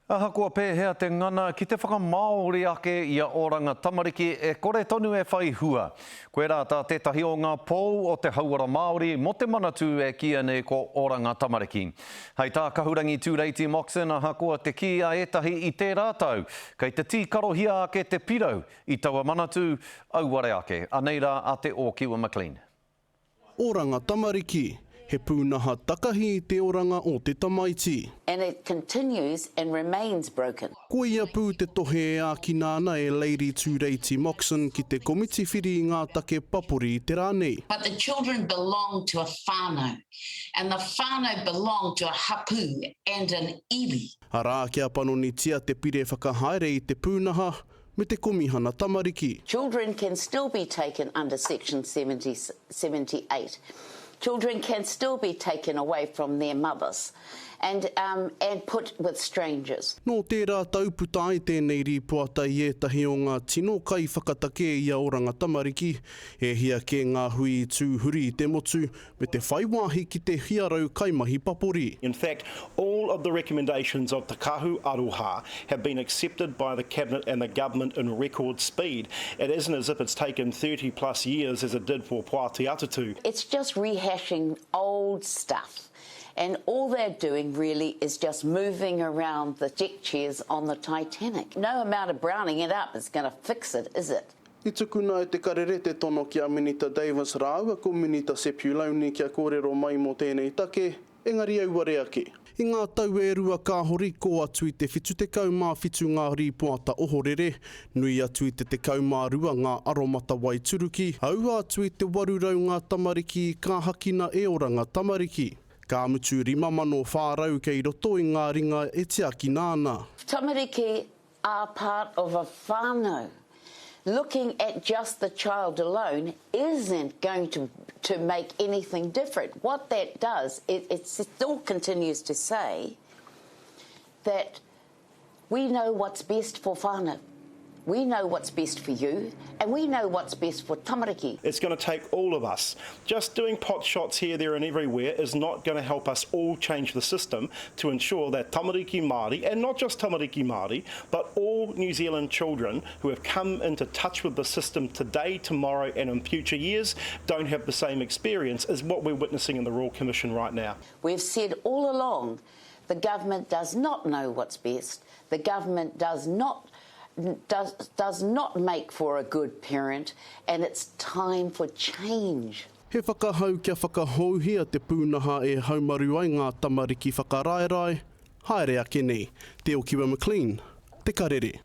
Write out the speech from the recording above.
Ahakoa pēhea te ngana ki te whakamaori ake i a oranga tamariki e kore tonu e whai hua. Koe rā tā tētahi o ngā pou o te hauara Māori mo te manatū e kia nei ko oranga tamariki. Hei tā kahurangi tūreiti Moxon ahakoa te ki a etahi i tē rātau. Kei te tīkarohia ake te pirau i taua manatū auare ake. Aneira a te o Kiwa McLean. Oranga tamariki. He pūnaha takahi i te oranga o te tamaiti. And it continues and remains broken. Ko ia pū te tohe e a ki nāna e Lady Tūreiti Moxon ki te komiti whiri i ngā take papuri i te rānei. But the children belong to a whānau, and the whānau belong to a hapu and an iwi. A rā kia panonitia te pire whakahaere i te pūnaha me te komihana tamariki. Children can still be taken under Section 78. Children can still be taken away from their mothers and put with strangers. Nō tērā tauputa ai tēnei ripoata i etahi o ngā tino kai whakatake i a oranga tamariki, e hia ke ngā hui tūhuri i te motu, me te whaiwahi ki te hiarau kaimahi papori. In fact, all of the recommendations of Te Kahu Aroha have been accepted by the Cabinet and the Government in record speed. It isn't as if it's taken 30 plus years as it did for Pāti Atatu. It's just rehashing old stuff. And all they're doing really is just moving around the deck chairs on the Titanic. No amount of browning it up is going to fix it, is it? I tukuna e te karerete tono ki a Minita Davis rāua ko Minita Sepulauni kia kōrero mai mo tēnei take, engari auare ake. I ngā tau e rua ka hori ko atu i te whitu te kaumā whitu ngā ripoata ohorere, nui atu i te kaumā rua ngā aromata wai turuki, aua atu i te warurau ngā tamariki i ka hakina e oranga tamariki. Ka mutu rima mano whārau kei roto i ngā ringa e te aki nāna. Tamariki are part of a whānau. Looking at just the child alone isn't going to make anything different. What that does, it still continues to say that we know what's best for whānau. We know what's best for you, and we know what's best for tamariki. It's going to take all of us. Just doing pot shots here, there and everywhere is not going to help us all change the system to ensure that tamariki Māori, and not just tamariki Māori, but all New Zealand children who have come into touch with the system today, tomorrow and in future years don't have the same experience as what we're witnessing in the Royal Commission right now. We've said all along the government does not know what's best. The government does not make for a good parent, and it's time for change. He whakahau kia whakahauhia te pūnaha e haumaru ai ngā tamariki whakaraerai, haere ake nei, te o Kiwa McLean, te karere.